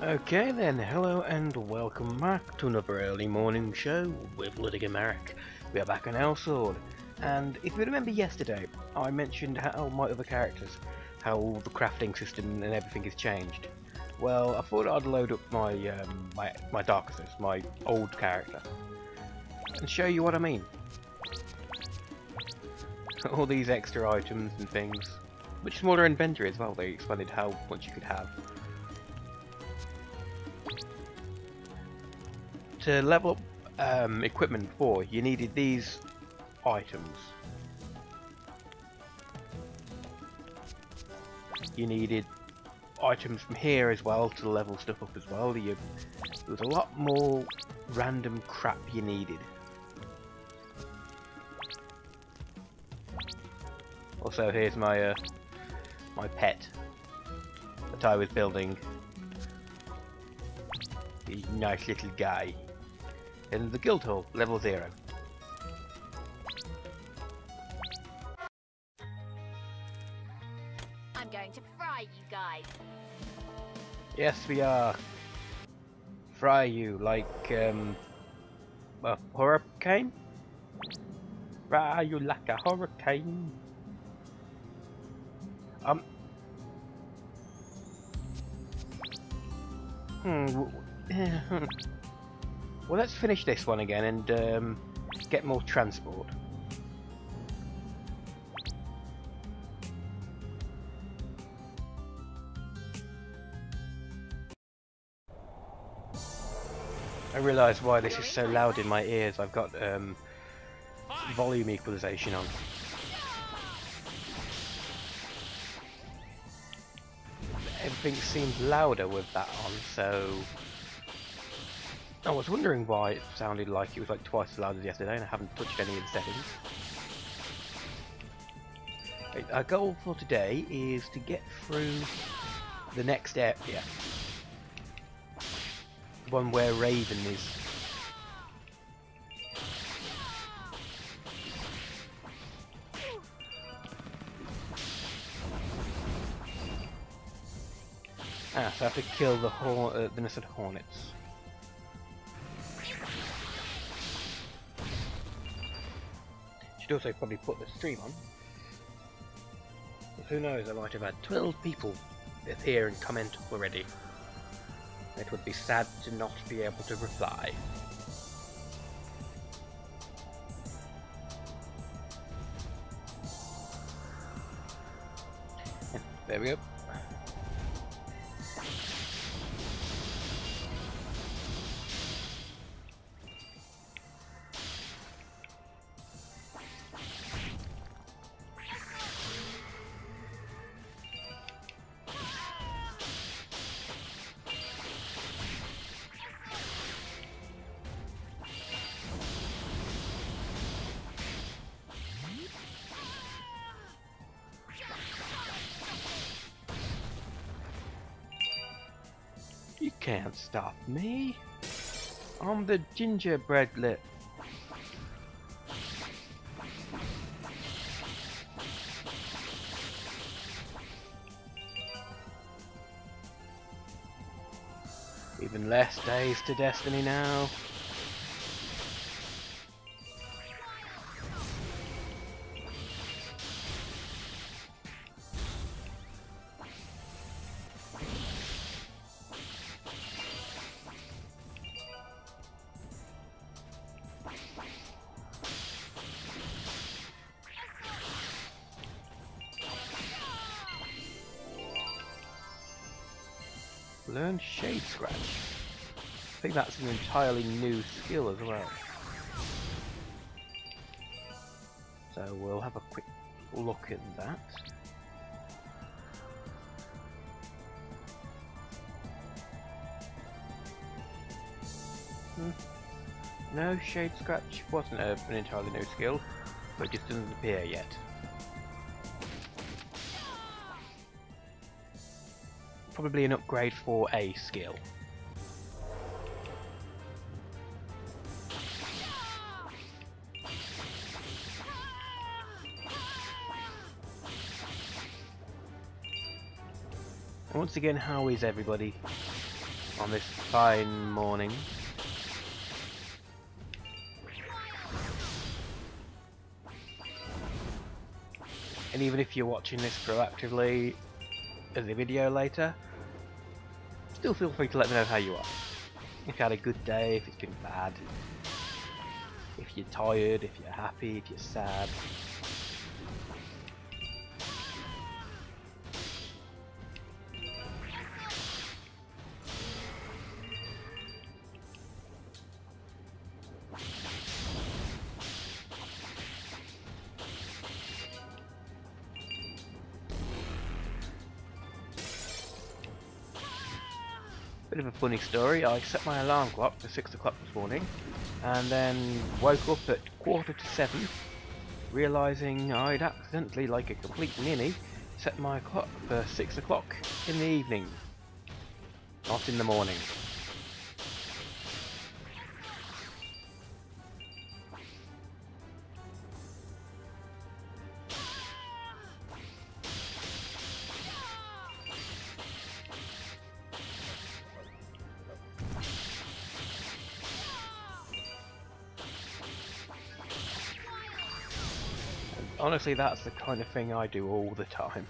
Okay then, hello and welcome back to another early morning show with Littica. We are back on Elsword, and if you remember yesterday, I mentioned how my other characters, how the crafting system and everything has changed. Well, I thought I'd load up my my Darkness, my old character, and show you what I mean. All these extra items and things, much smaller inventory as well. They explained how much you could have. To level up equipment before, you needed these items. You needed items from here as well to level stuff up as well. There was a lot more random crap you needed. Also, here's my my pet that I was building. The nice little guy. In the guild hall, level 0. I'm going to fry you guys. Yes, we are. Fry you like a hurricane. Fry you like a hurricane. Well, let's finish this one again and get more transport. I realise why this is so loud in my ears. I've got volume equalization on. Everything seems louder with that on, so I was wondering why it sounded like it was like twice as loud as yesterday, and I haven't touched any of the settings. Our goal for today is to get through the next area. The one where Raven is. So I have to kill the nested hornets. Should also probably put the stream on. But who knows, I might have had 12 people appear and comment already. It would be sad to not be able to reply. There we go. You can't stop me. I'm the gingerbread lip. Even less days to destiny now. Learn Shade Scratch. I think that's an entirely new skill as well. So we'll have a quick look at that. No, Shade Scratch wasn't an entirely new skill, but it just doesn't appear yet. Probably an upgrade for a skill. Once again, how is everybody? on this fine morning. And even if you're watching this proactively as a video later, still feel free to let me know how you are. If you had a good day, if it's been bad, if you're tired, if you're happy, if you're sad. Bit of a funny story, I set my alarm clock for 6 o'clock this morning and then woke up at 7:15, realising I'd accidentally, like a complete ninny, set my clock for 6 o'clock in the evening, not in the morning. Honestly, that's the kind of thing I do all the time.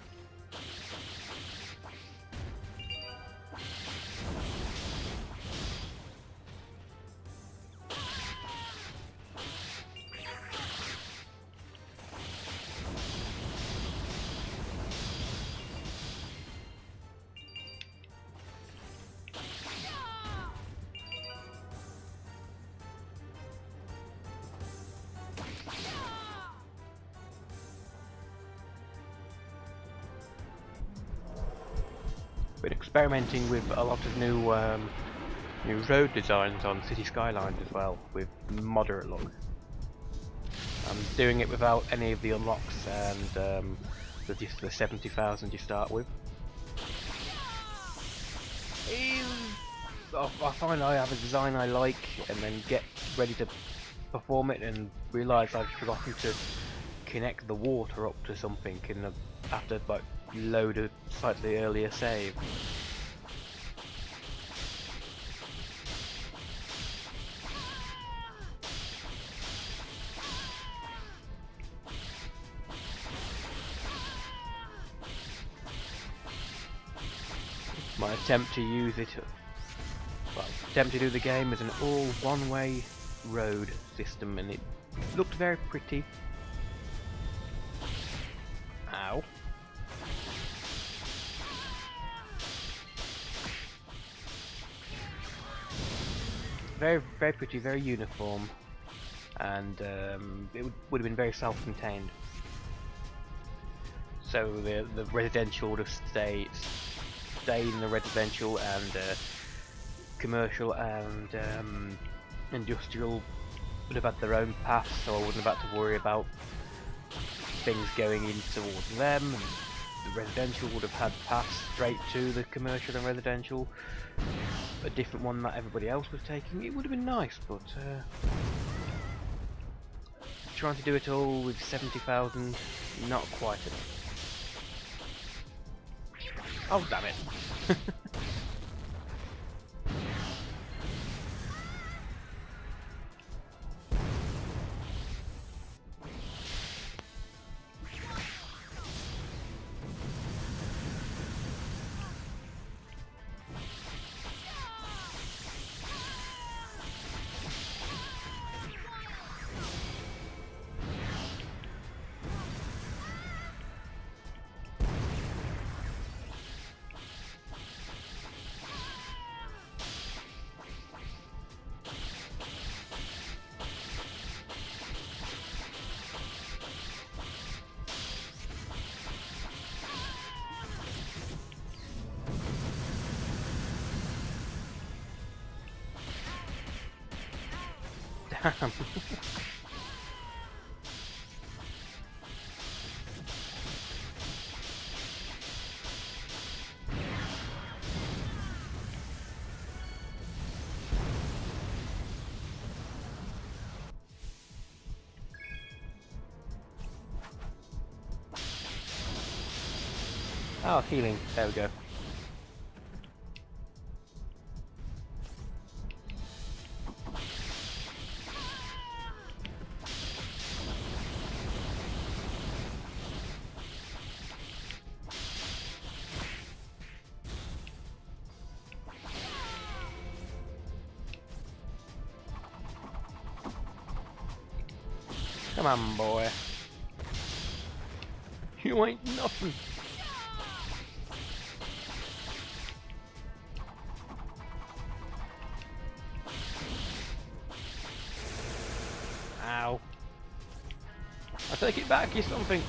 Been experimenting with a lot of new road designs on City Skylines as well, with moderate look. I'm doing it without any of the unlocks and just the 70,000 you start with. I find I have a design I like and then get ready to perform it and realise I've forgotten to connect the water up to something and after like load a slightly earlier save. My attempt to use it, well, attempt to do the game as an all one-way road system, and it looked very pretty. Ow. Very, very pretty, very uniform, and it would have been very self-contained. So the residential would have stayed in the residential, and commercial and industrial would have had their own paths, so I wouldn't have had to worry about things going in towards them. And the residential would have had paths straight to the commercial and residential, a different one that everybody else was taking. It would have been nice, but trying to do it all with 70,000, not quite enough. Oh, damn it. Damn. Oh, healing. There we go. Come on, boy. You ain't nothing. Ow. I take it back, you're something.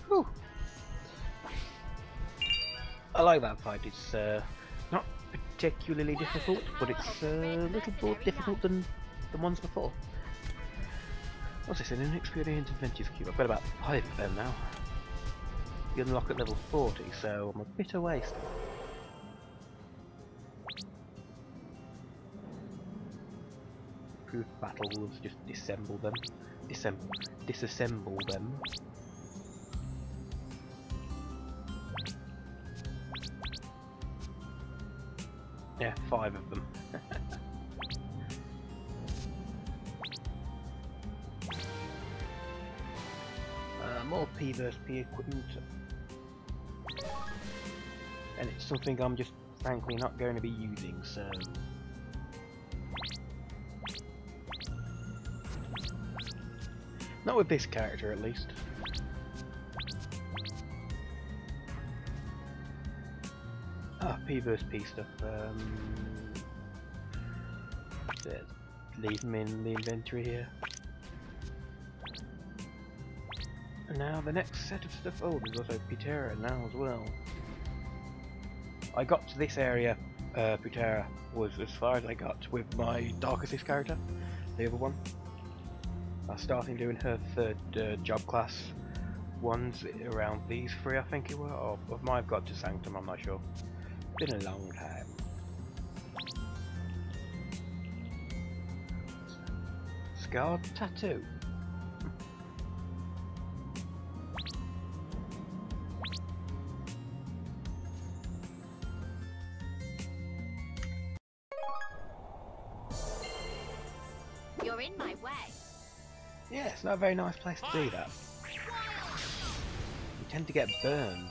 Whew. I like that fight. It's not particularly difficult, but it's a little more difficult than the ones before. What's this? An inexperienced adventures cube. I've got about 5 of them now. You unlock at level 40, so I'm a bit away still. Proof battles, just disassemble them. Disassemble them. Yeah, 5 of them. More P vs P equipment. And it's something I'm just frankly not going to be using, so... Not with this character, at least. Ah, P vs P stuff. Leave them in the inventory here. And now the next set of stuff. Oh, there's also Putera now as well. I got to this area. Putera was as far as I got with my Darkest character, the other one. I started doing her 3rd job class ones around these 3, I think it were. Or might have got to Sanctum, I'm not sure. Been a long time. Scarred tattoo. You're in my way. Yeah, it's not a very nice place to do that. You tend to get burned.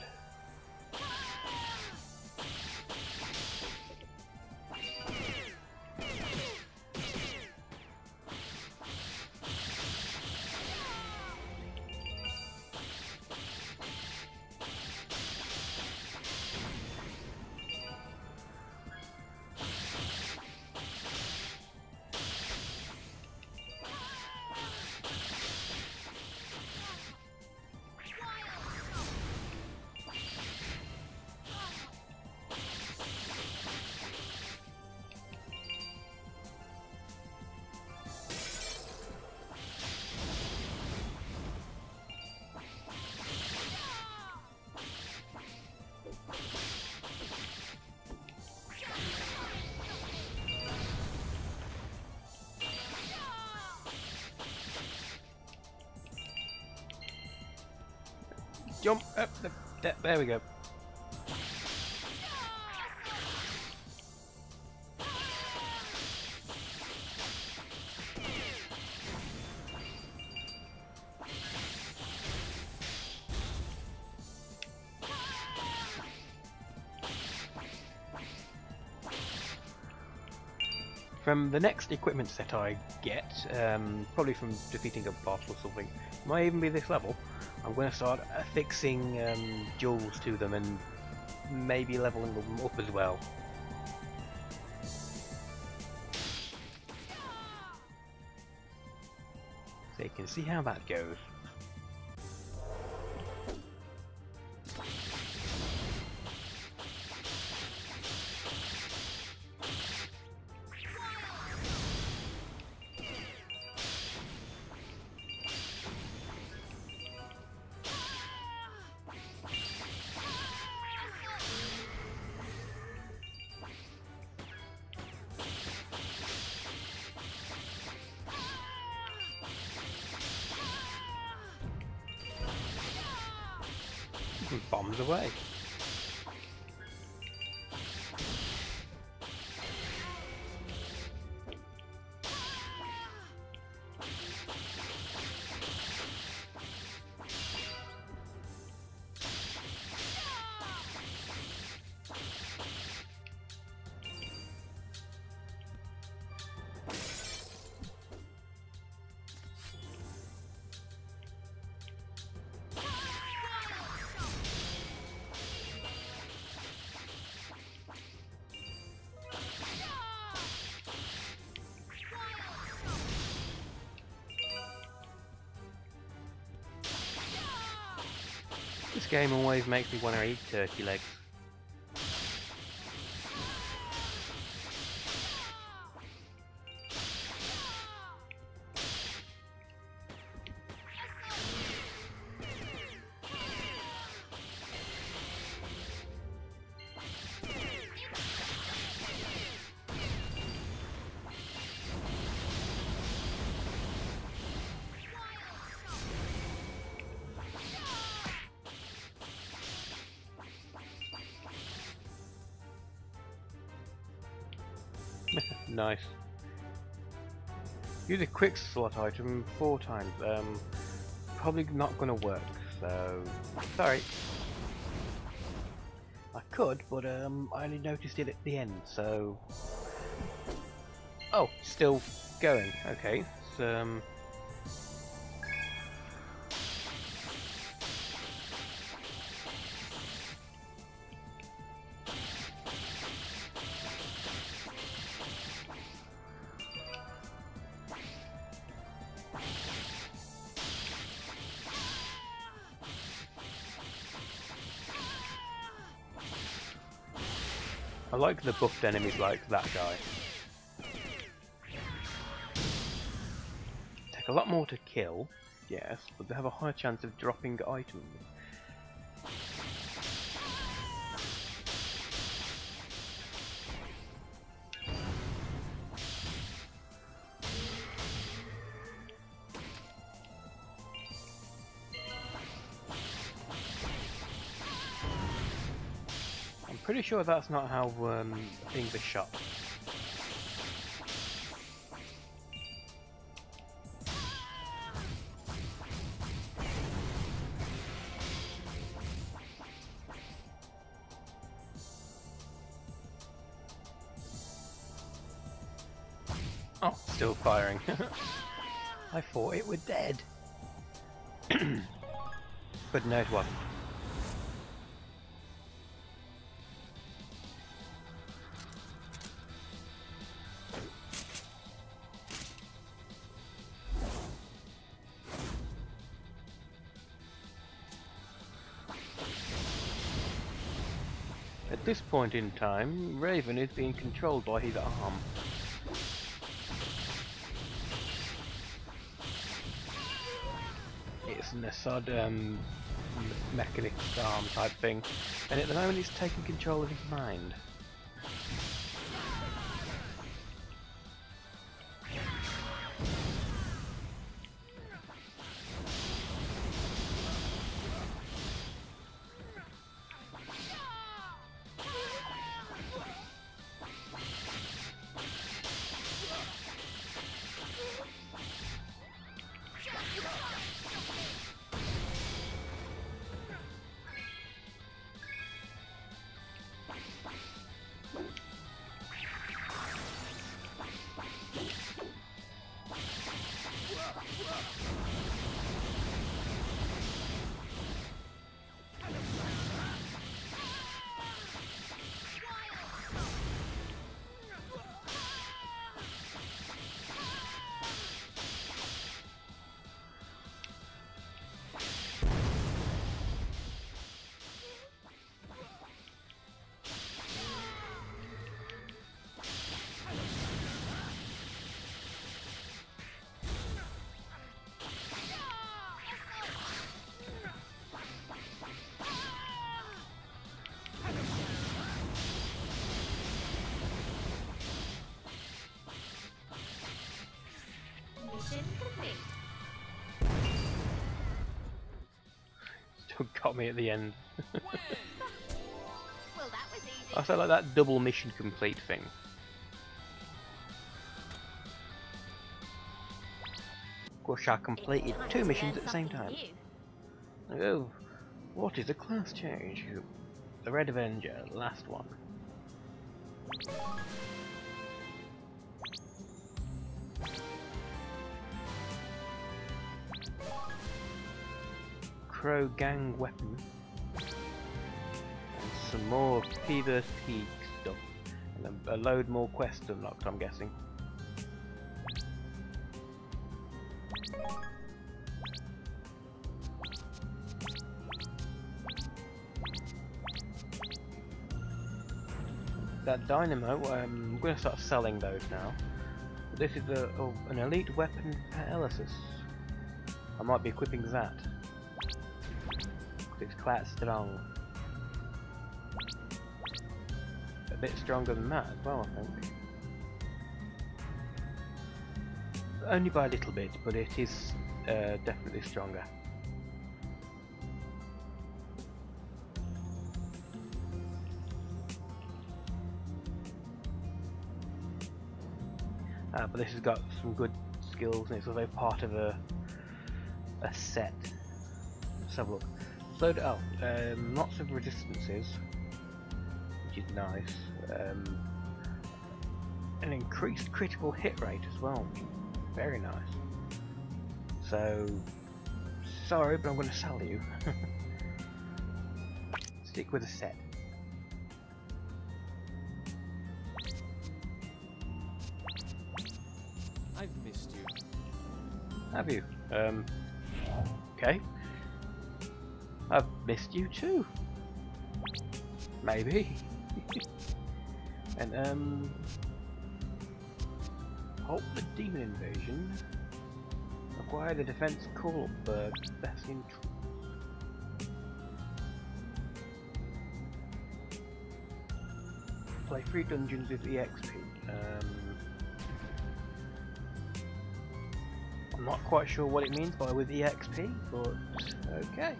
Jump up there we go. From the next equipment set I get, probably from defeating a boss or something, might even be this level, I'm going to start affixing jewels to them and maybe leveling them up as well. So you can see how that goes. Bombs away. This game always makes me want to eat turkey legs. Nice. Use a quick slot item 4 times. Probably not gonna work, so sorry. I could, but I only noticed it at the end, so. Oh, still going. Okay, so I like the buffed enemies like that guy. Take a lot more to kill, yes, but they have a higher chance of dropping items. Pretty sure that's not how things are shot. Oh, still firing. I thought it were dead. But no, it wasn't. At this point in time, Raven is being controlled by his arm. It's an Assad mechanic arm type thing, and at the moment it's taking control of his mind. got me at the end. Well, that was easy. I felt like that double mission complete thing. Of course, I completed It's time 2 to missions learn at the same time. something new. Oh, what is a class change? The Red Avenger, last one. Crow gang weapon. And some more P vs P stuff. And a load more quests unlocked, I'm guessing. That dynamo, I'm going to start selling those now. This is an elite weapon for Elesis. I might be equipping that. It's quite strong. A bit stronger than that as well, I think. Only by a little bit, but it is definitely stronger. But this has got some good skills, and it's also part of a set. Let's have a look. Slowed it up. Lots of resistances, which is nice. An increased critical hit rate as well. Very nice. So, sorry, but I'm going to sell you. Stick with the set. I've missed you. Have you? Okay. I've missed you too. Maybe. And halt the demon invasion. Acquire the defense call up best in. Play 3 dungeons with EXP. I'm not quite sure what it means by with EXP, but okay.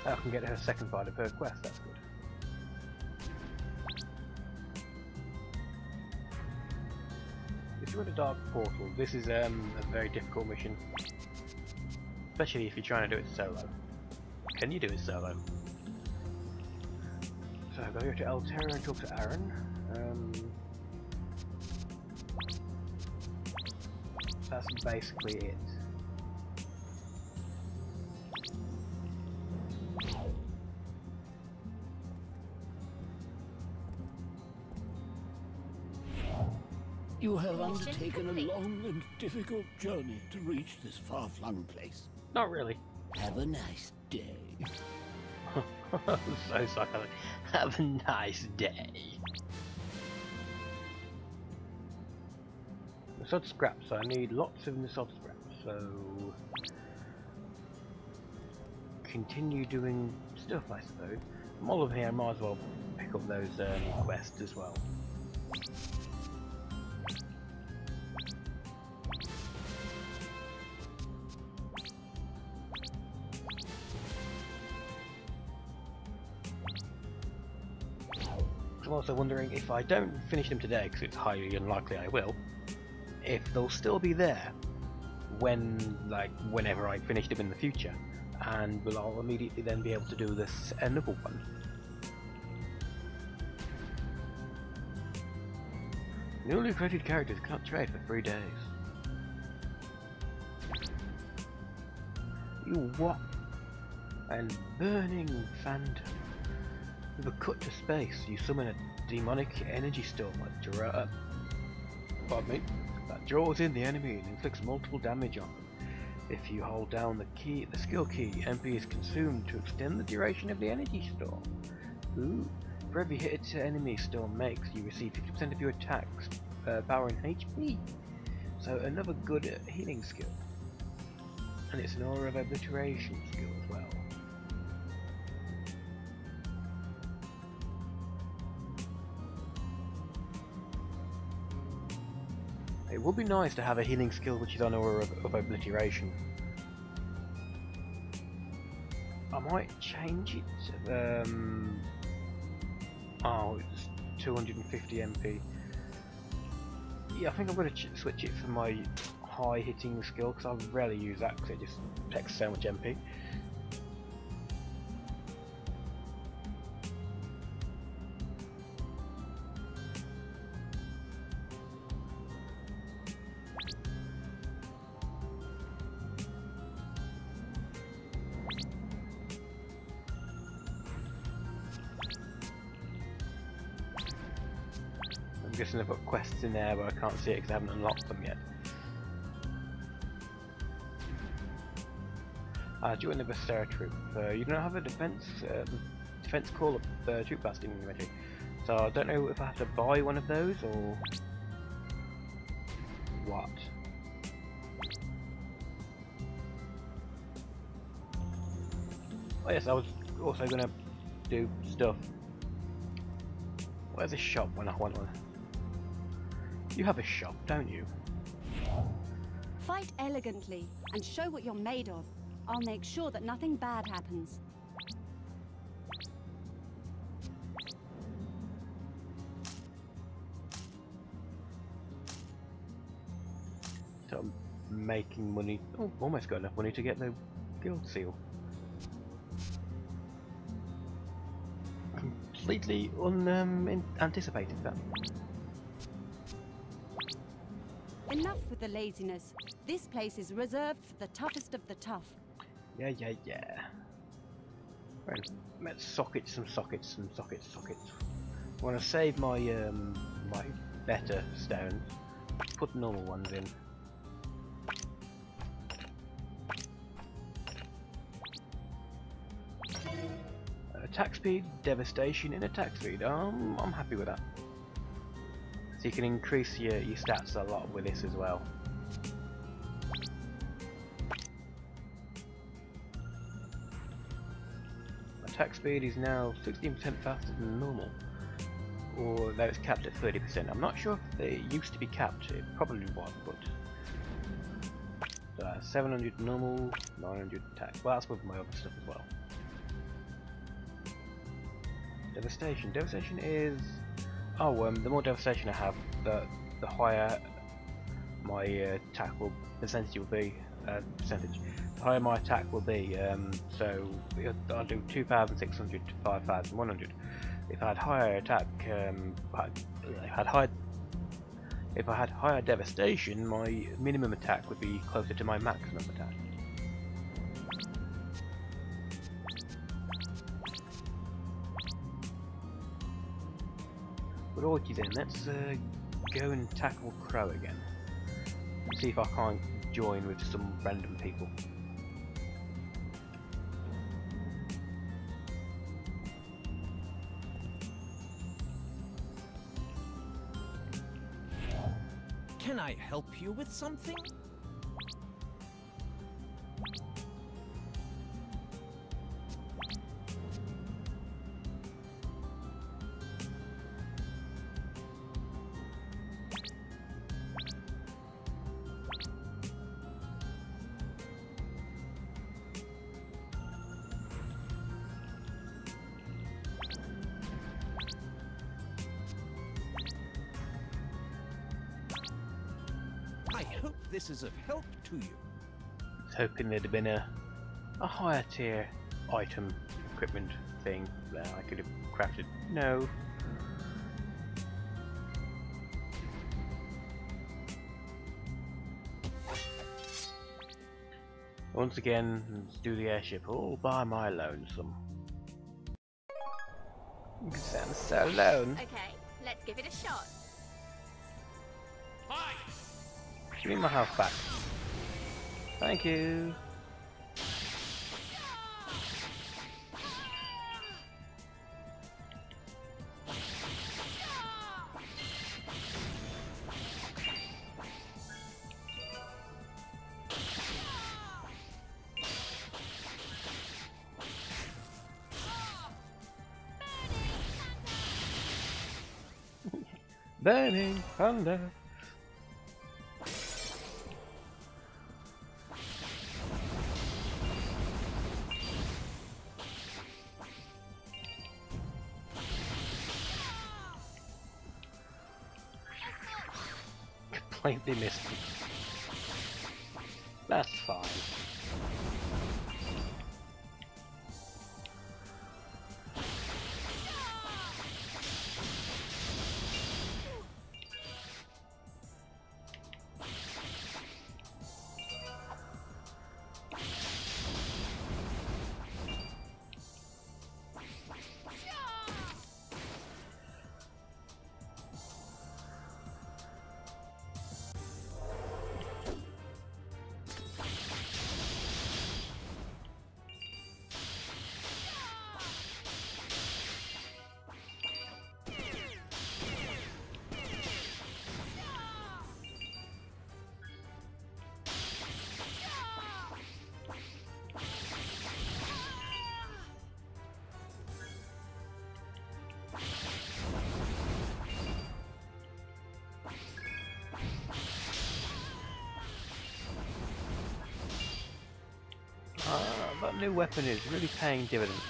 I can get her second fighter per quest, that's good. If you're at a dark portal, this is a very difficult mission. Especially if you're trying to do it solo. Can you do it solo? So I've got to go to Altera and talk to Aaron. That's basically it. You have undertaken a long and difficult journey to reach this far-flung place. Not really. Have a nice day. So sorry. Have a nice day. Sod scraps, I need lots of the sod scraps, so continue doing stuff, I suppose. While I'm here, I might as well pick up those quests as well. I'm also wondering if I don't finish them today, because it's highly unlikely I will, if they'll still be there whenever I finish them in the future, and will I immediately then be able to do this another one. Newly created characters can't trade for 3 days. You what? And burning phantom. With a cut to space, you summon a demonic energy storm that draws in the enemy and inflicts multiple damage on them. If you hold down the skill key, MP is consumed to extend the duration of the energy storm. Ooh. For every hit an enemy storm makes, you receive 50% of your attacks power in HP. So another good healing skill. And it's an aura of obliteration skill as well. It would be nice to have a healing skill which is on aura of obliteration. I might change it. Oh, it's 250 MP. Yeah, I think I'm going to switch it for my high hitting skill because I rarely use that because it just takes so much MP. I'm guessing I've got quests in there, but I can't see it because I haven't unlocked them yet. Join the Bastera troop. You don't have a defense call up troop blasting inventory, so I don't know if I have to buy one of those or what. Oh yes, I was also going to do stuff. Where's a shop when I want one? You have a shop, don't you? Fight elegantly and show what you're made of. I'll make sure that nothing bad happens. So I'm making money. Oh, almost got enough money to get the guild seal. Completely unanticipated that. Enough with the laziness. This place is reserved for the toughest of the tough. Yeah. Right, let's socket some sockets. I want to save my my better stones. Put normal ones in. Attack speed, devastation in attack speed. I'm happy with that. So you can increase your stats a lot with this as well. Attack speed is now 16% faster than normal, or though it's capped at 30%. I'm not sure if it used to be capped. It probably was, but 700 normal, 900 attack. Well, that's with my other stuff as well. Devastation. Devastation is the more devastation I have, the higher my attack percentage will be. The higher my attack will be. So I'll do 2,600 to 5,100. If I had higher attack, if I had higher devastation, my minimum attack would be closer to my maximum attack. But alrighty then, let's go and tackle Crow again. See if I can't join with some random people. Can I help you with something? I hope this is of help to you. I was hoping there'd have been a higher tier item equipment thing that I could have crafted. No. Once again, let's do the airship all by my lonesome. You sound so alone. Okay, let's give it a shot. Give me my health back. Thank you. Burning thunder. completely missed them. That's fine. That new weapon is really paying dividends.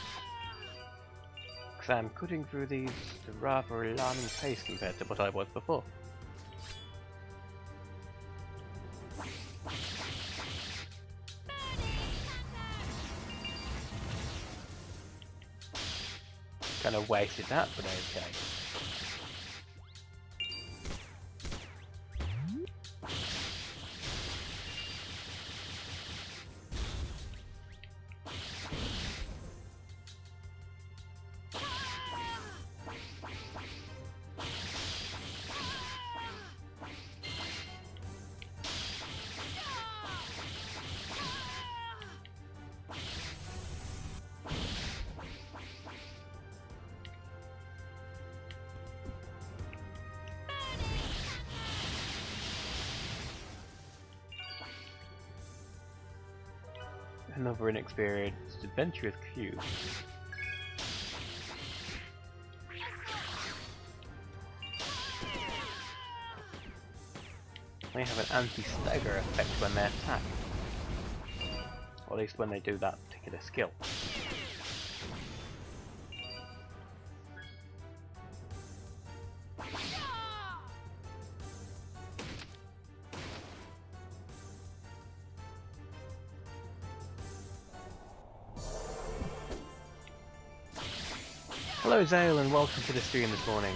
Because I'm cutting through these at a rather alarming pace compared to what I was before. Kind of wasted that, but okay. Another inexperienced adventurous cube. They have an anti-stagger effect when they attack. Or at least when they do that particular skill. Hello Zale and welcome to the stream this morning.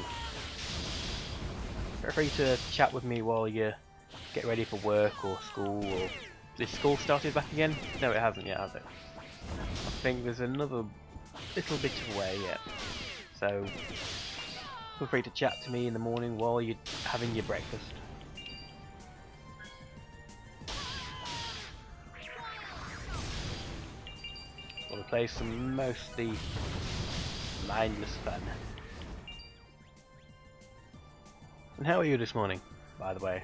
Feel free to chat with me while you get ready for work or school, or this school started back again? No, it hasn't yet, has it? I think there's another little bit of way yet. So feel free to chat to me in the morning while you're having your breakfast. We'll play some mostly mindless fun. And how are you this morning, by the way?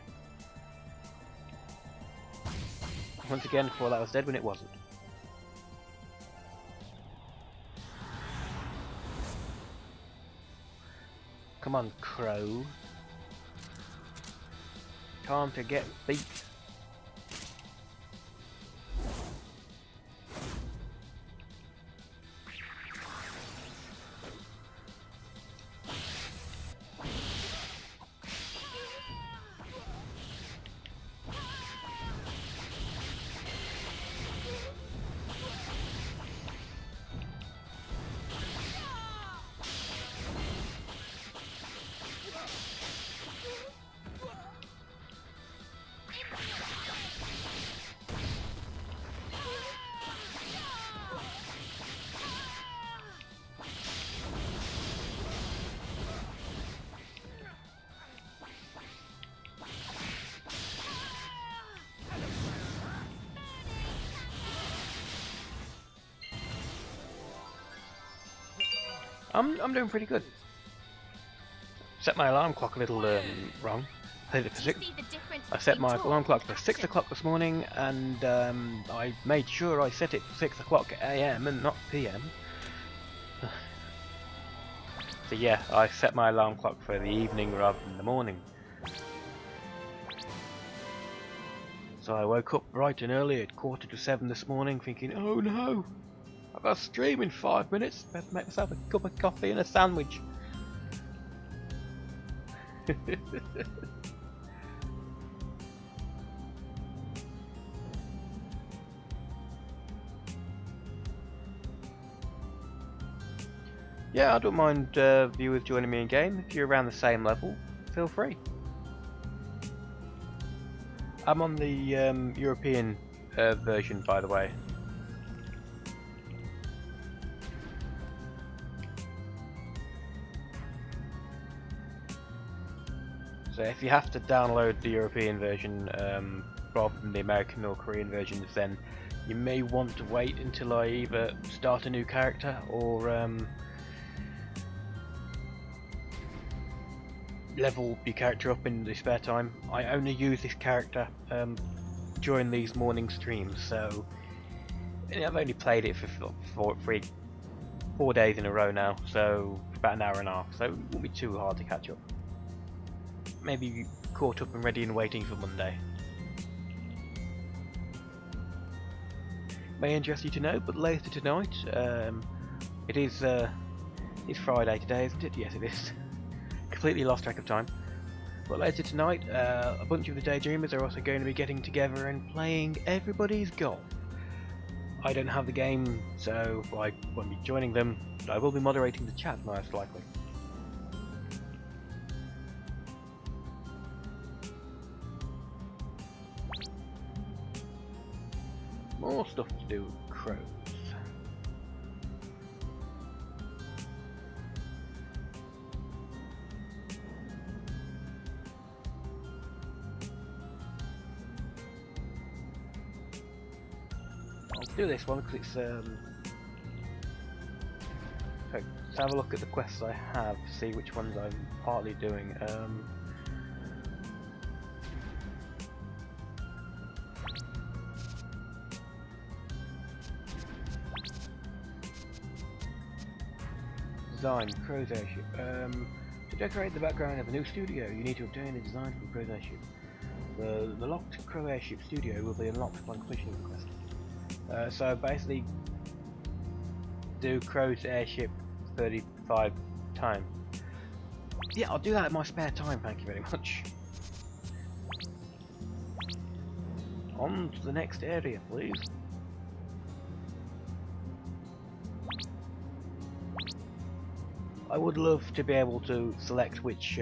Once again, thought that was dead when it wasn't. Come on, Crow. Time to get beat. I'm doing pretty good. Set my alarm clock a little wrong. I set my alarm clock for 6 o'clock this morning, and I made sure I set it for 6 o'clock AM and not PM. So yeah, I set my alarm clock for the evening rather than the morning. So I woke up bright and early at 6:45 this morning thinking, oh no! I've got a stream in 5 minutes. Better make myself a cup of coffee and a sandwich. Yeah, I don't mind viewers joining me in game. If you're around the same level, feel free. I'm on the European version, by the way. So if you have to download the European version rather than the American or Korean versions, then you may want to wait until I either start a new character or level your character up in the spare time. I only use this character during these morning streams, so I've only played it for 4 days in a row now, so about an hour and a half, so it won't be too hard to catch up. Maybe caught up and ready and waiting for Monday. May interest you to know, but later tonight, it's Friday today, isn't it? Yes, it is. Completely lost track of time. But later tonight, a bunch of the Daydreamers are also going to be getting together and playing Everybody's Golf. I don't have the game, so I won't be joining them, but I will be moderating the chat most likely. More stuff to do with crows. I'll do this one because it's so let's have a look at the quests I have, see which ones I'm partly doing. Design Crow's Airship. To decorate the background of a new studio, you need to obtain a design from Crow's Airship. The locked Crow Airship studio will be unlocked upon completion of the quest. So basically, do Crow's Airship 35 times. Yeah, I'll do that in my spare time, thank you very much. On to the next area, please. I would love to be able to select which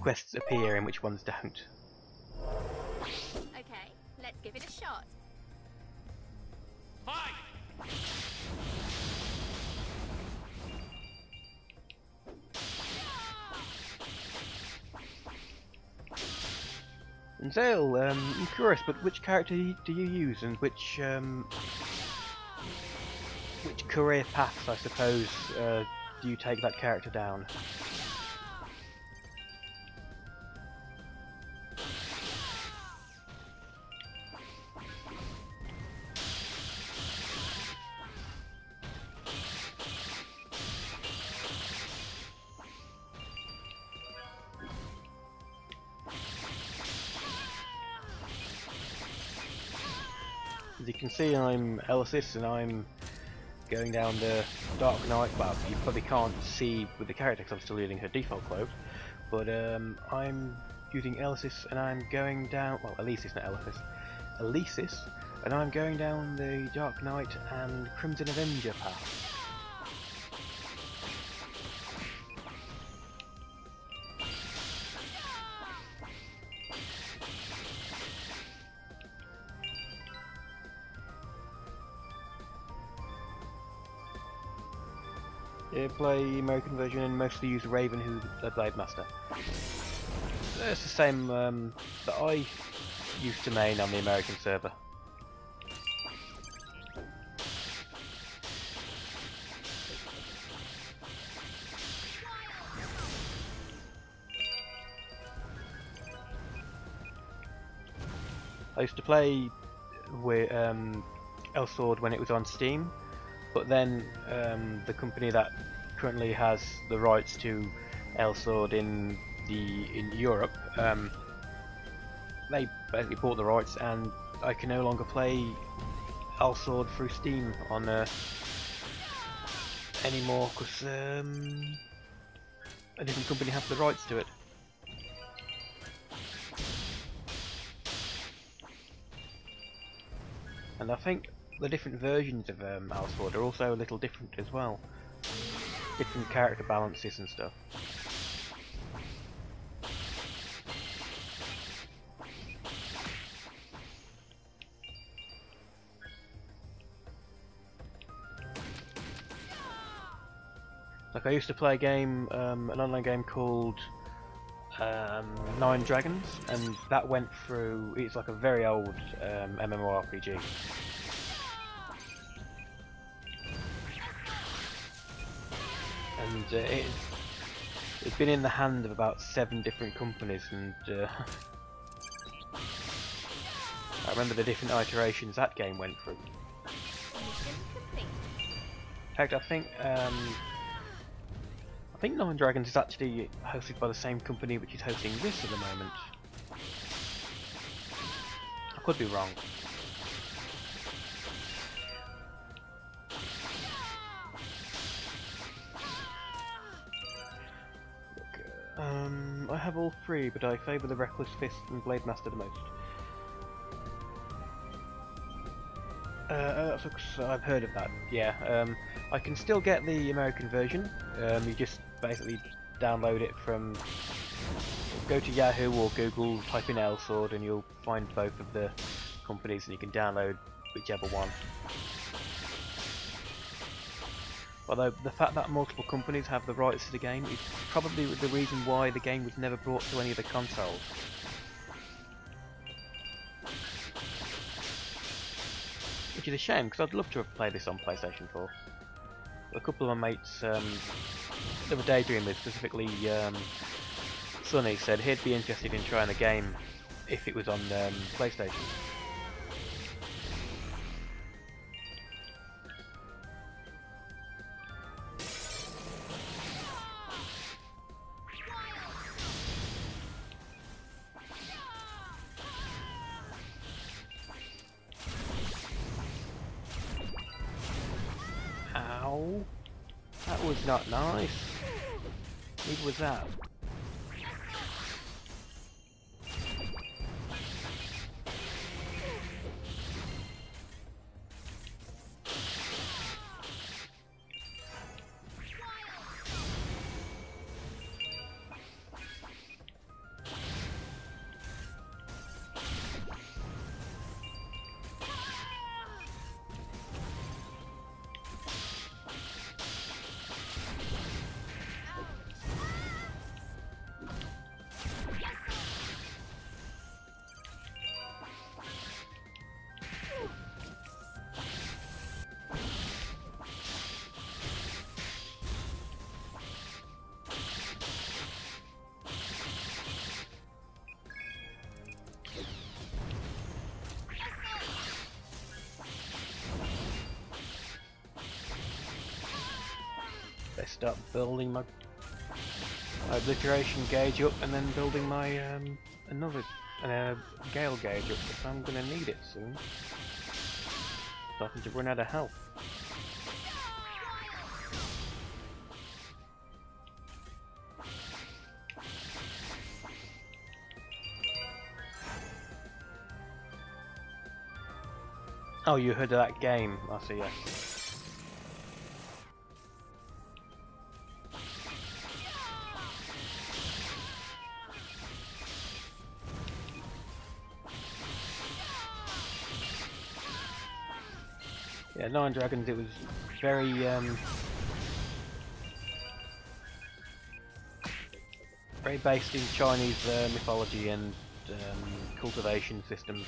quests appear and which ones don't. Okay, let's give it a shot. And Zale, I'm curious, but which character do you use, and which career paths, I suppose, do you take that character down? As you can see, I'm Elesis, and I'm going down the Dark Knight. Well, you probably can't see with the character because I'm still using her default cloak, but I'm using Elesis, and I'm going down, well, Elesis, not Elesis, Elesis, and I'm going down the Dark Knight and Crimson Avenger path. Yeah, play American version and mostly use Raven, who's a Blade Master. It's the same that I used to main on the American server. I used to play with Elsword when it was on Steam, but then the company that currently has the rights to Elsword in Europe, they basically bought the rights, and I can no longer play Elsword through Steam on anymore because a different company has the rights to it. And I think the different versions of Elsword are also a little different as well. different character balances and stuff. Like I used to play a game, an online game called Nine Dragons, and that went through. It's like a very old MMORPG. And it's been in the hand of about 7 different companies, and I remember the different iterations that game went through. Mission complete. In fact, I think Nine Dragons is actually hosted by the same company which is hosting this at the moment. I could be wrong. I have all 3, but I favour the Reckless Fist and Blade Master the most. I've heard of that, yeah. I can still get the American version. You just basically download it from... Go to Yahoo or Google, type in Elsword, and you'll find both of the companies, and you can download whichever one. Although the fact that multiple companies have the rights to the game is probably the reason why the game was never brought to any of the consoles. Which is a shame, because I'd love to have played this on PlayStation 4. A couple of my mates that were daydreamers, specifically Sonny, said he'd be interested in trying the game if it was on PlayStation. Ow. That was not nice. Neither was that. I start building my obliteration gauge up, and then building my another gale gauge up, because I'm gonna need it soon. Starting to run out of health. Oh, you heard of that game? I see. Yes. Yeah, Nine Dragons, it was very very based in Chinese mythology and cultivation systems.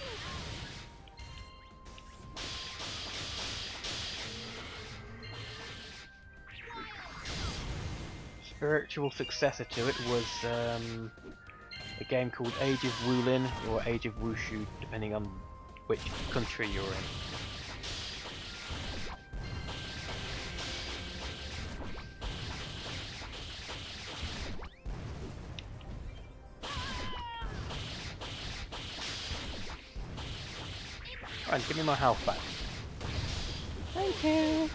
Spiritual successor to it was a game called Age of Wulin or Age of Wushu, depending on which country you're in. Right, give me my health back. Thank you.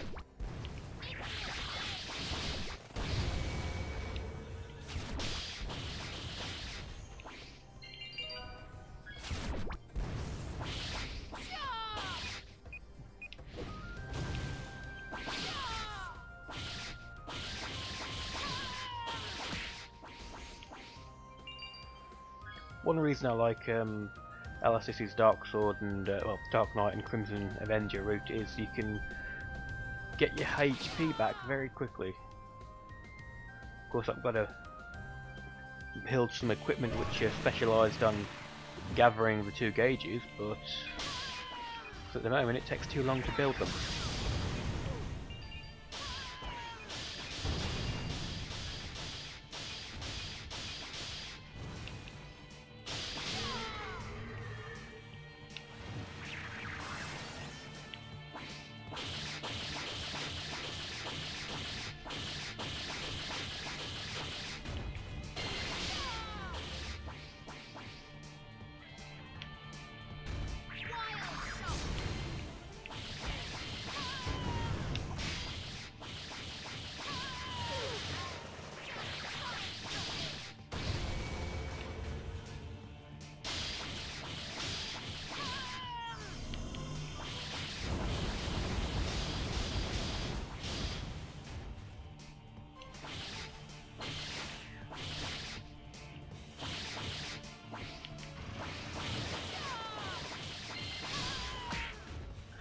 one reason I like Elisis's Dark Sword and well, Dark Knight and Crimson Avenger route is you can get your HP back very quickly. Of course, I've got to build some equipment which are specialised on gathering the 2 gauges, but at the moment it takes too long to build them.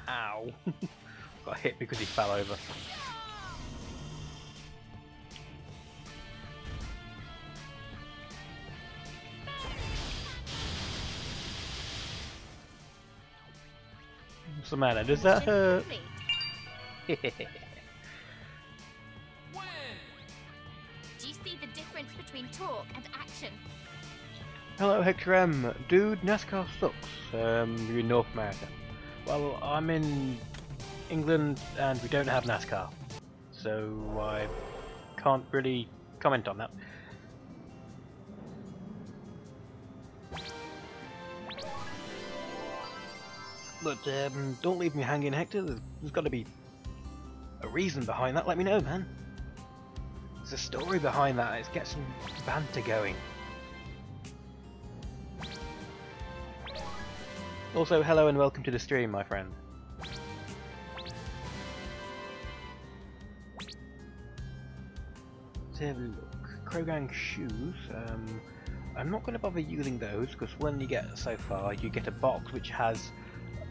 Ow! Got hit because he fell over. What's the matter? Does that hurt? Do you see the difference between talk and action? Hello Hector M. Dude, NASCAR sucks. You're in North America. Well, I'm in England and we don't have NASCAR, so I can't really comment on that. But don't leave me hanging, Hector. There's got to be a reason behind that. Let me know, man. There's a story behind that. Let's get some banter going. Also, hello and welcome to the stream, my friend. Let's have a look. Krogan shoes. I'm not going to bother using those because when you get so far, you get a box which has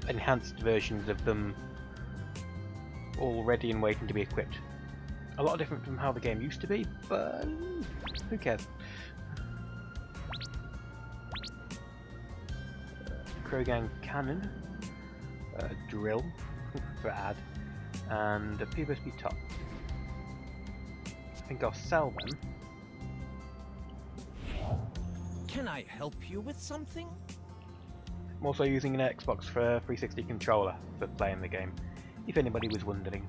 enhanced versions of them all ready and waiting to be equipped. A lot different from how the game used to be, but who cares? Krogan cannon, drill for add, and a PVSP top. I think I'll sell them. Can I help you with something? I'm also using an Xbox for 360 controller for playing the game, if anybody was wondering.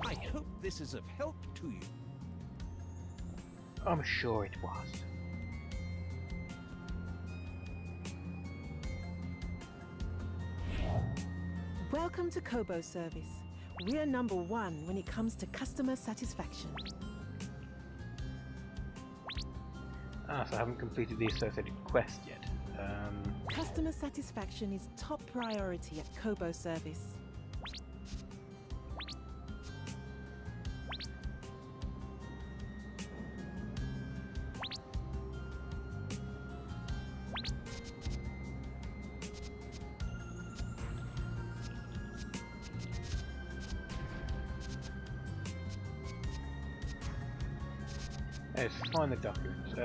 I hope this is of help to you. I'm sure it was. Welcome to Kobo Service. We're #1 when it comes to customer satisfaction. Ah, so I haven't completed the associated quest yet. Customer satisfaction is top priority at Kobo Service. Let's find the documents.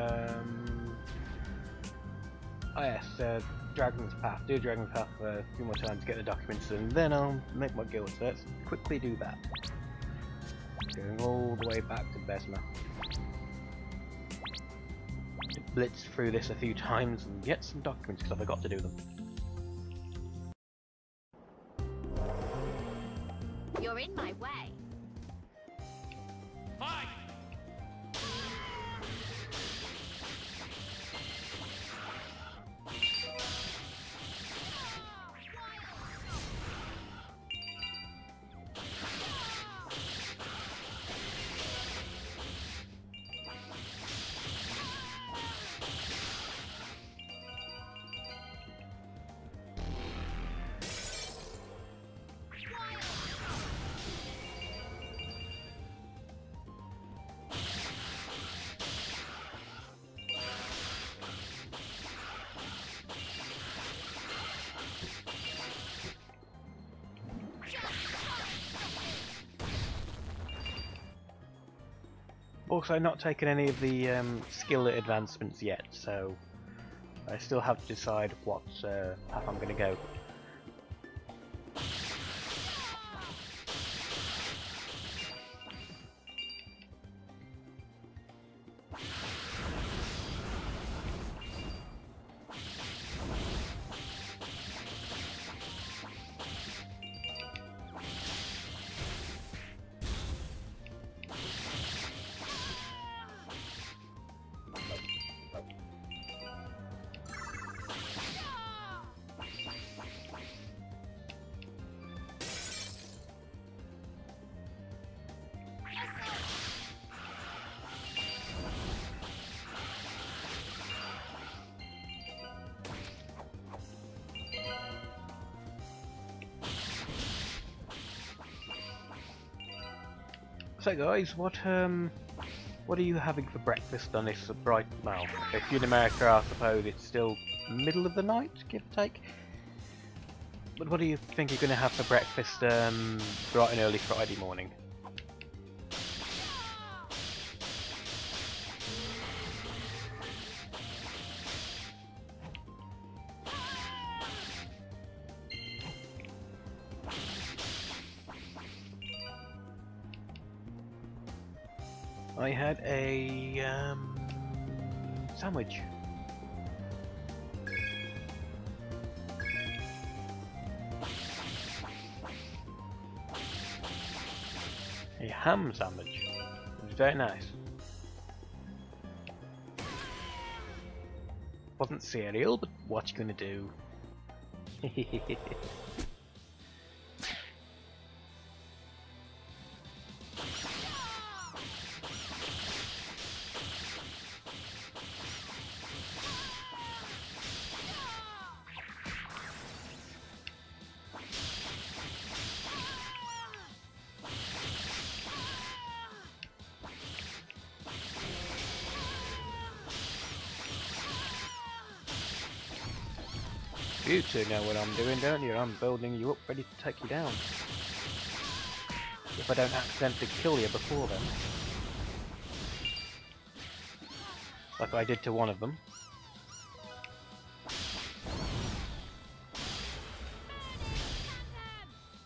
Oh yes, Dragon's Path. Do Dragon's Path a few more times to get the documents and then I'll make my guild, so let's quickly do that. Going all the way back to Besma. Blitz through this a few times and get some documents because I forgot to do them. You're in my way. Also, not taken any of the skill advancements yet, so I still have to decide what path I'm going to go. So guys, what are you having for breakfast on this bright, well, if you're in America I suppose it's still middle of the night, give or take. But what do you think you're going to have for breakfast bright and early Friday morning? I had a sandwich. A ham sandwich. It was very nice. Wasn't cereal, but what you gonna do? You two know what I'm doing, don't you? I'm building you up ready to take you down. If I don't accidentally kill you before then. Like I did to one of them.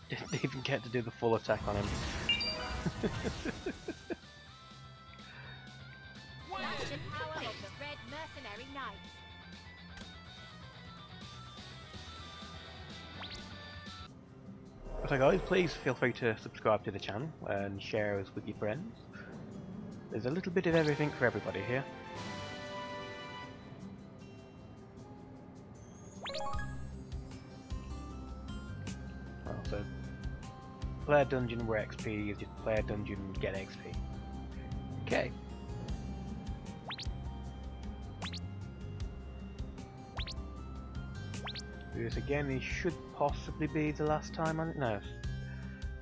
Didn't even get to do the full attack on him. That's the power of the Red Mercenary Knights. So guys, please feel free to subscribe to the channel and share us with your friends. There's a little bit of everything for everybody here. Well, so play a dungeon where XP is just play a dungeon and get XP. Okay. This again, it should possibly be the last time on it. No,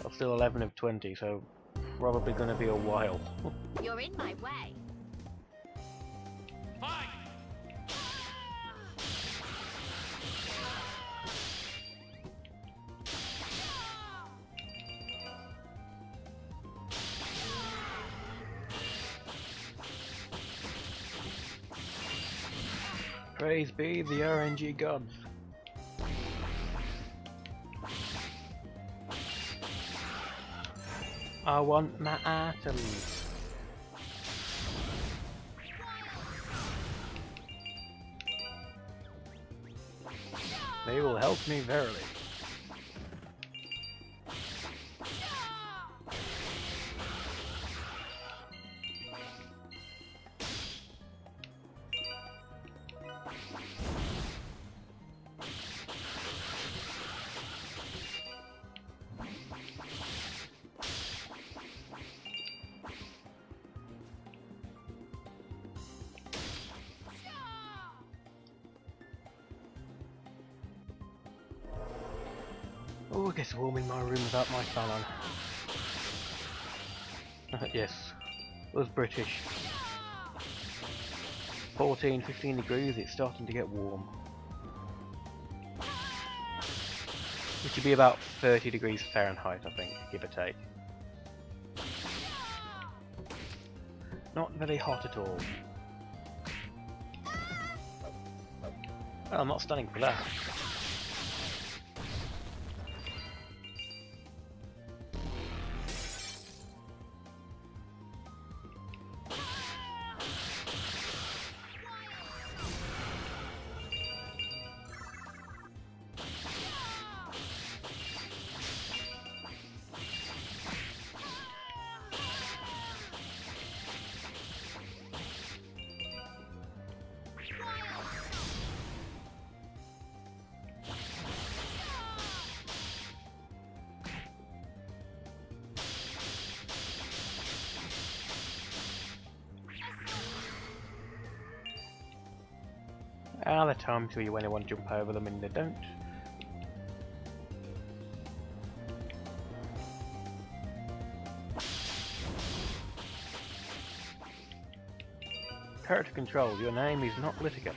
I'm still 11 of 20, so probably going to be a while. You're in my way. Praise be the RNG gods. I want my items. They will help me verily. Oh, it gets warm in my room without my fan on. Yes, us British. 14, 15 degrees, it's starting to get warm. Which would be about 30 degrees Fahrenheit, I think, give or take. Not very hot at all. Well, I'm not stunning for that. There are times where you want to jump over them and they don't. Character control, your name is not Littica.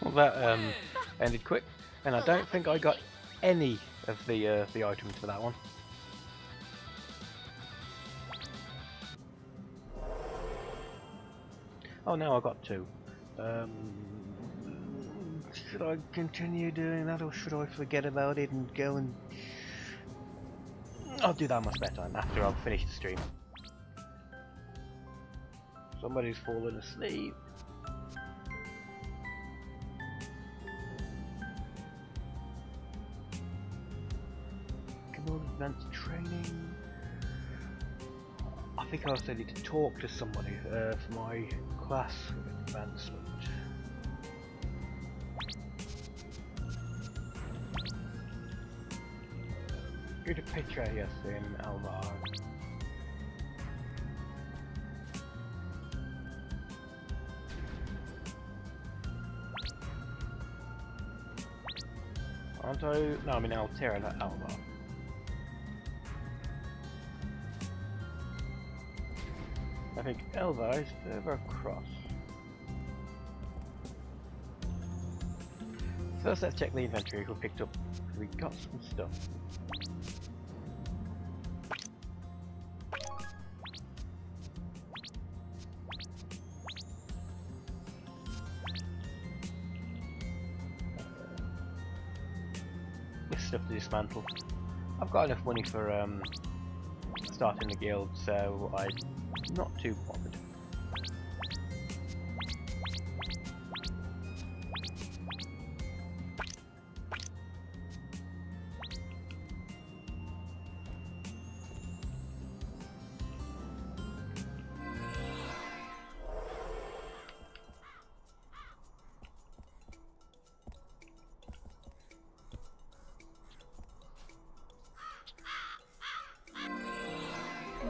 Well, that ended quick, and I don't think I got any of the items for that one. Oh, now I got two. Should I continue doing that, or should I forget about it and go and... I'll do that on my spare time after I've finished the stream. Somebody's fallen asleep. Advanced training. I think I also need to talk to somebody for my class advancement. Get a picture, yes, in Elvar. Aren't I? No, I'm in Altera, not Elvar. I think Elva is further across. First, let's check the inventory we picked up. We got some stuff. This stuff to dismantle. I've got enough money for starting the guild, so I'm not too bothered.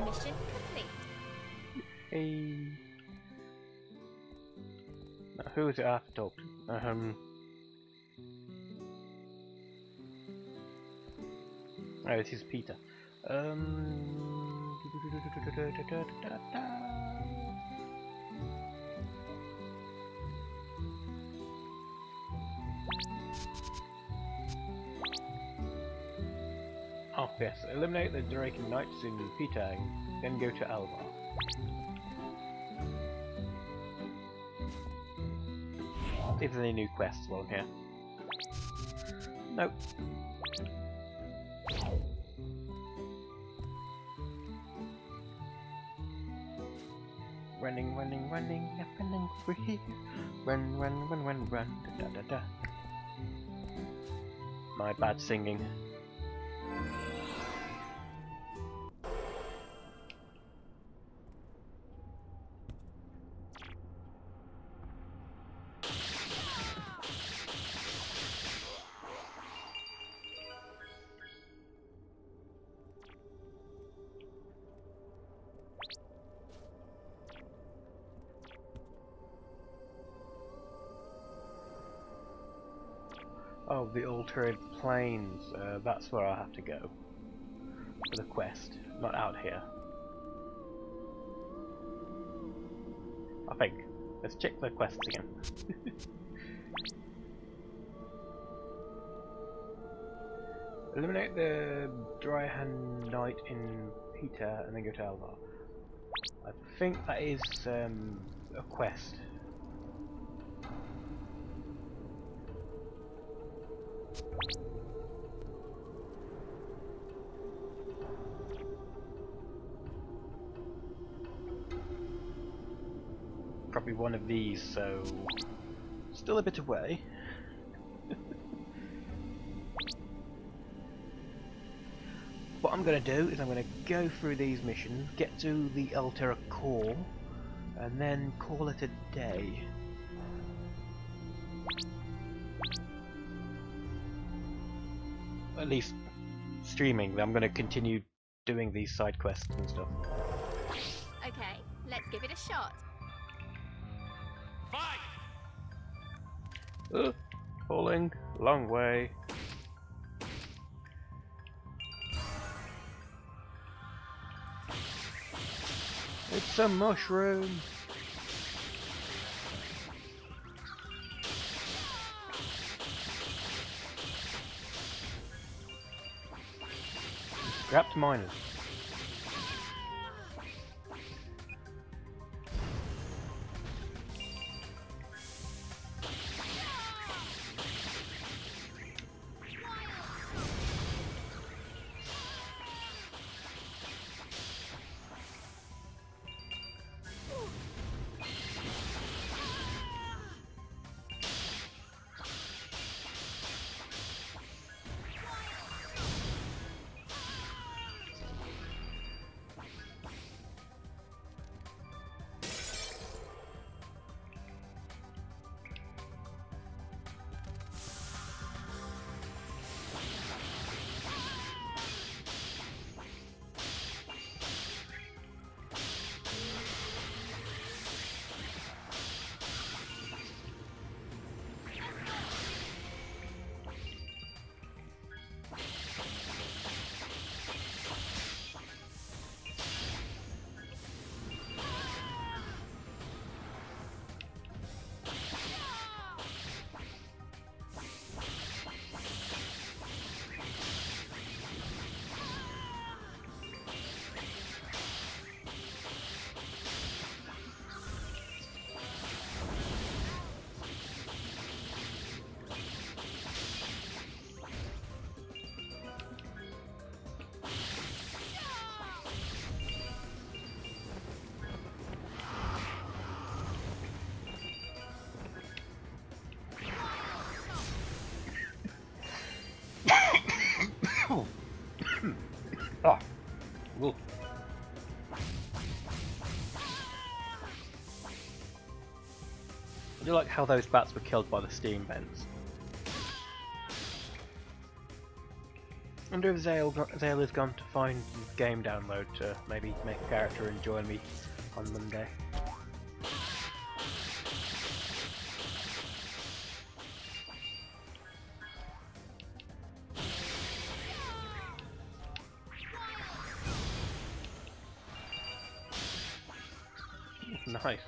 Mission complete. Hey. Now, who is it I have to talk to? Oh, this is Peter. Oh yes, eliminate the Draken Knights in Petang, then go to Alvar. See if there's any new quests while I'm here. Nope. Running, running, running, running free. Run, run, run, run, run, da da da da. My bad singing. Oh, the altered planes. That's where I have to go for the quest, not out here. I think. Let's check the quests again. Eliminate the dry hand knight in Peter and then go to Elvar. I think that is a quest. Probably one of these, so still a bit away. What I'm going to do is I'm going to go through these missions, get to the Altera core, and then call it a day. At least streaming. I'm going to continue doing these side quests and stuff. Okay, let's give it a shot. Falling, long way. It's a mushroom. Scrapped miners. Oh. Ooh. I do like how those bats were killed by the steam vents. I wonder if Zale has gone to find game download to maybe make a character and join me on Monday. Nice.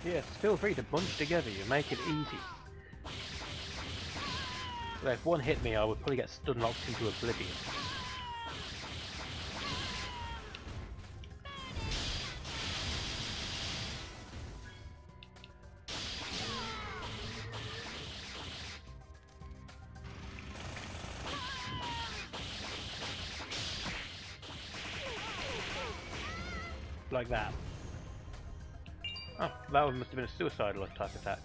Yes, feel free to bunch together, you make it easy. But if one hit me, I would probably get stun locked into oblivion. like that. Oh, that one must have been a suicidal type attack.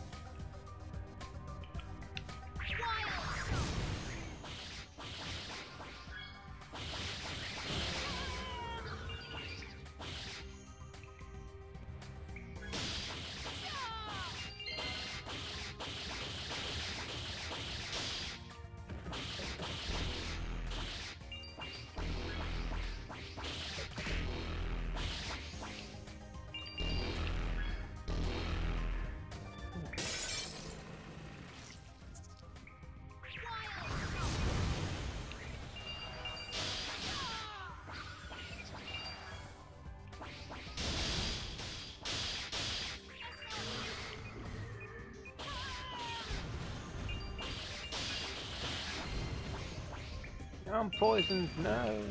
I'm poisoned, no!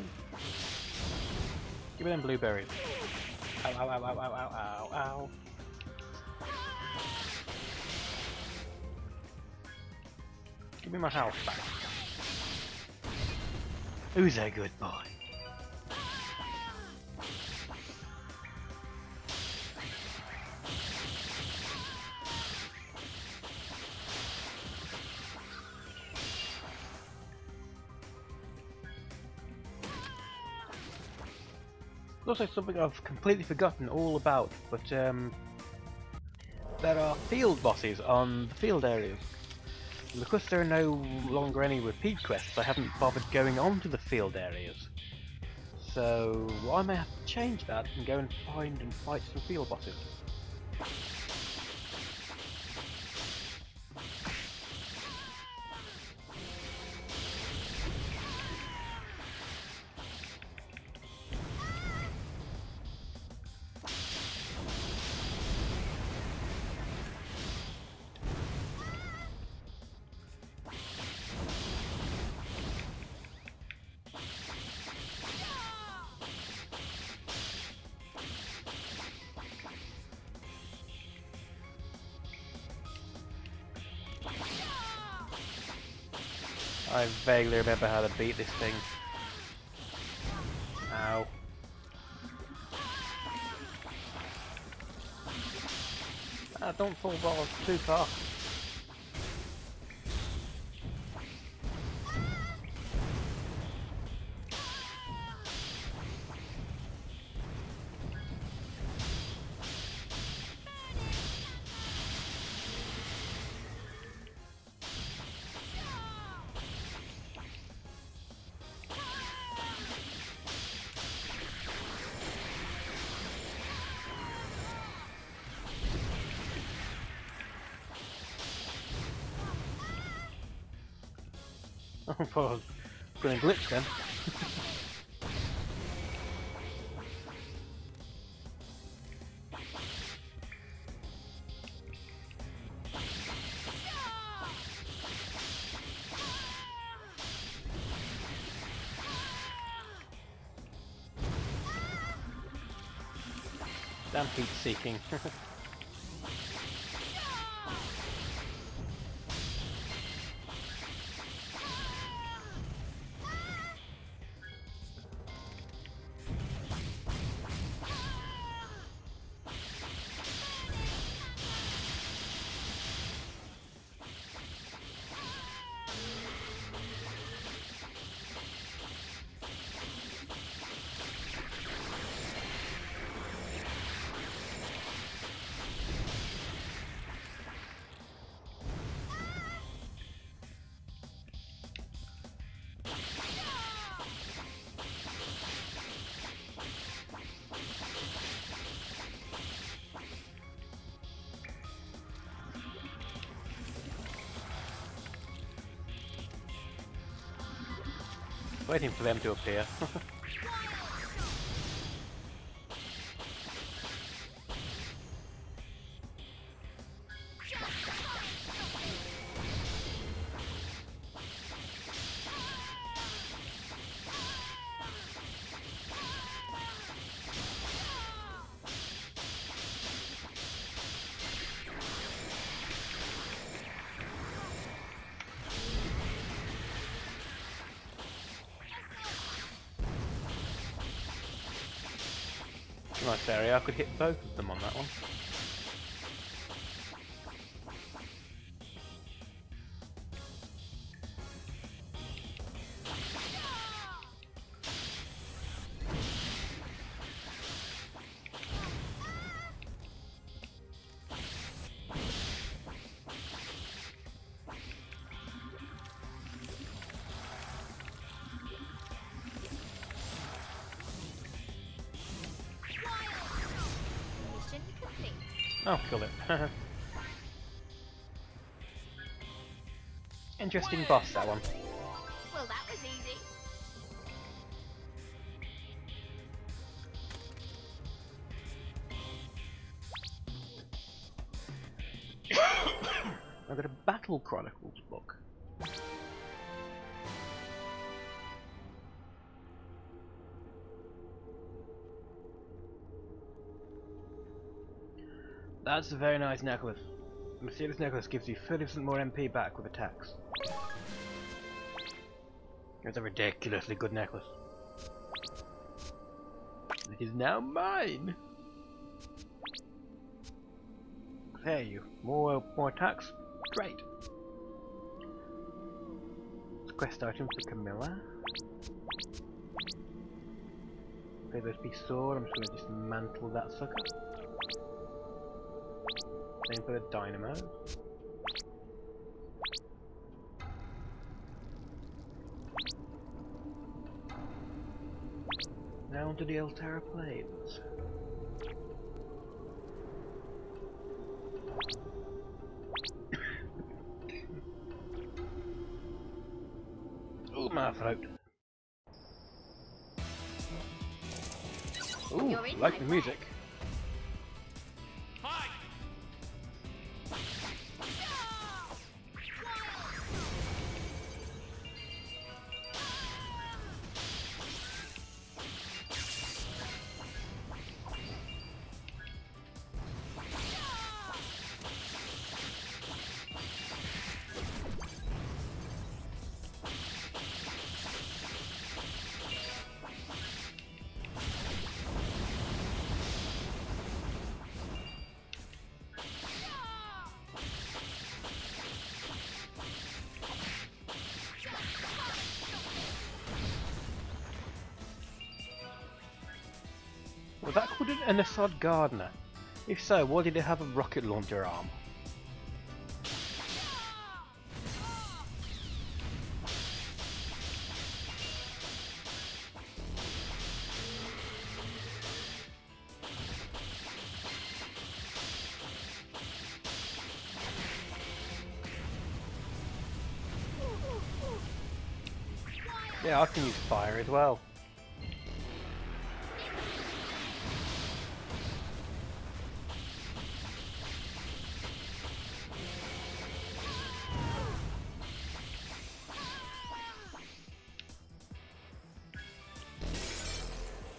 Give me them blueberries. Ow, ow, ow, ow, ow, ow, ow, ow. Give me my health back. Who's a good boy? There's also something I've completely forgotten all about, but there are field bosses on the field areas. And because there are no longer any repeat quests, I haven't bothered going on to the field areas. So I may have to change that and go and find and fight some field bosses. I vaguely remember how to beat this thing. Ow. Ah, don't fall balls too far. Oh, well, gonna glitch then. Damn heat seeking. Waiting for them to appear. nice area. I could hit both of them on that one. Mission complete. Oh, killed it. Interesting boss, that one. Well, that was easy. I've got a Battle Chronicles book. That's a very nice necklace. The mysterious necklace gives you 30% more MP back with attacks. It's a ridiculously good necklace. It is now mine! There you. More attacks? Great! Quest item for Camilla. Favorite piece sword, I'm just going to dismantle that sucker. Same for the dynamo. Now onto the Altera Plains. Ooh, my throat. Ooh, You're in like my the music. Was that called an Assad Gardener? If so, why did it have a rocket launcher arm? Yeah, I can use fire as well.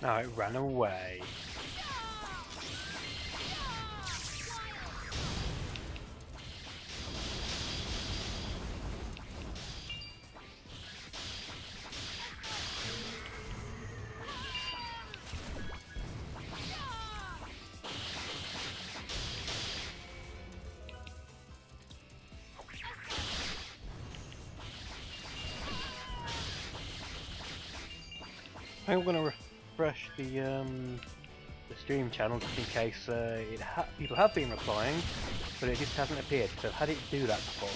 Oh, it ran away. I think I'm gonna refresh the stream channel just in case people have been replying, but it just hasn't appeared. So I've had it do that before.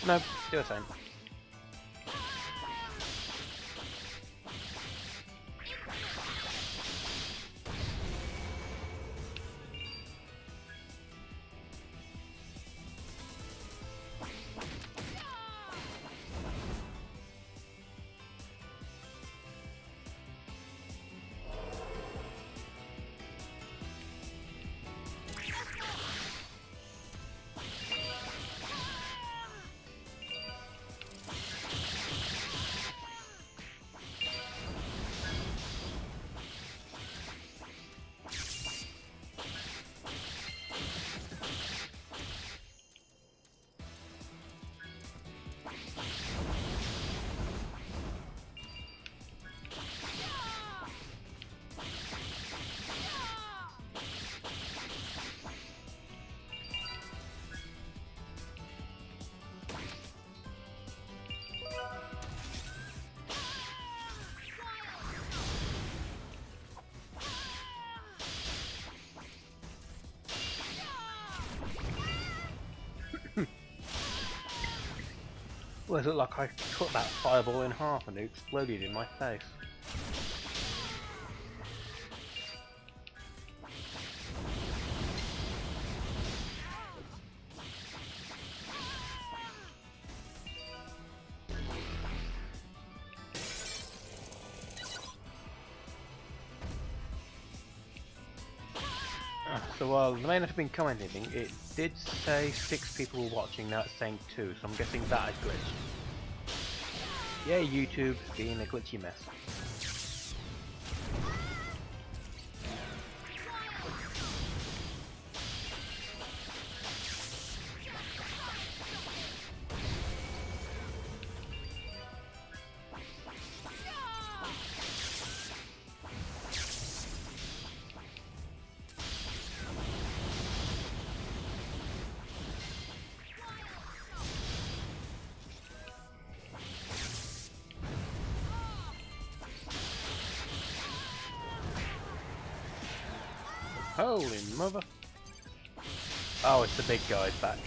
No, do the same. Well, it looked like I cut that fireball in half and it exploded in my face. So while the may not have been commenting, it did say 6 people were watching, now it's saying 2, so I'm guessing that had glitched. Yeah, YouTube being a glitchy mess. Holy mother! Oh, it's the big guys back.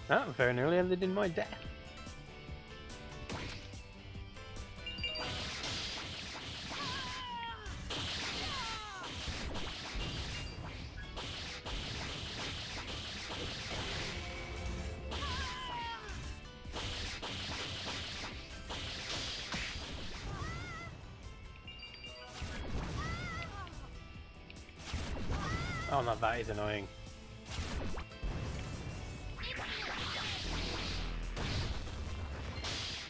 Ah, very nearly ended in my death. Oh no, that is annoying.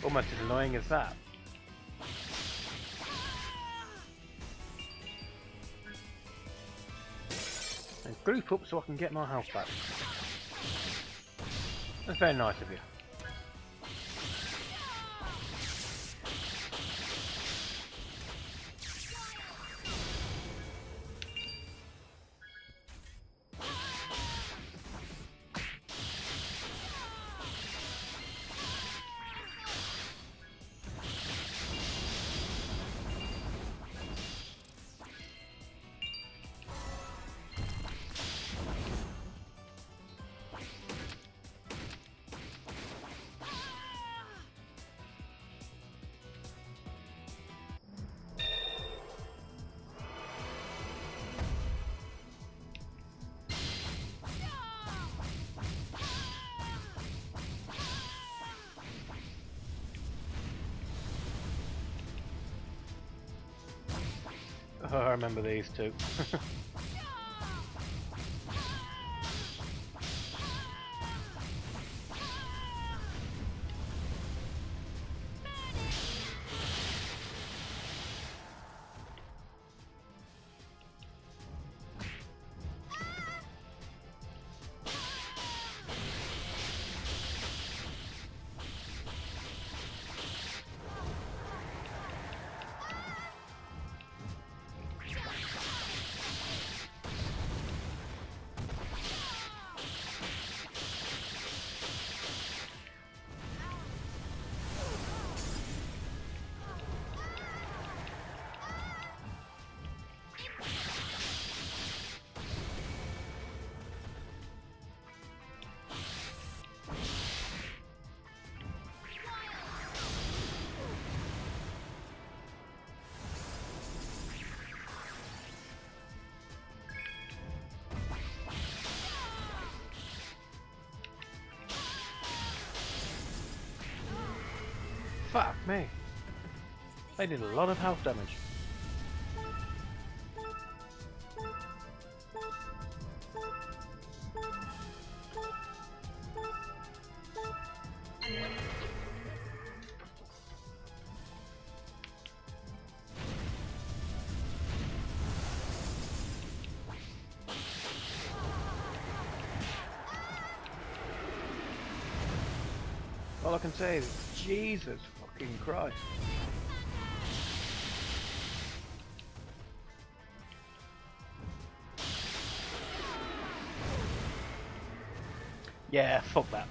Almost as annoying as that. And group up so I can get my health back. That's very nice of you. Oh, I remember these two. Fuck me. They did a lot of health damage. All I can say is, Jesus fucking Christ. Yeah, fuck that.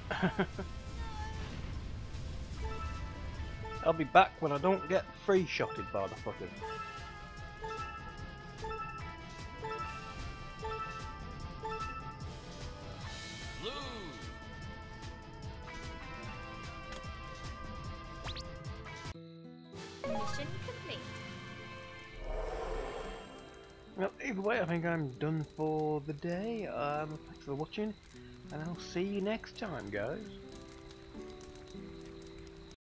I'll be back when I don't get free-shotted by the fuckers. Mission complete. Well, either way, I think I'm done for the day. Thanks for watching, and I'll see you next time, guys.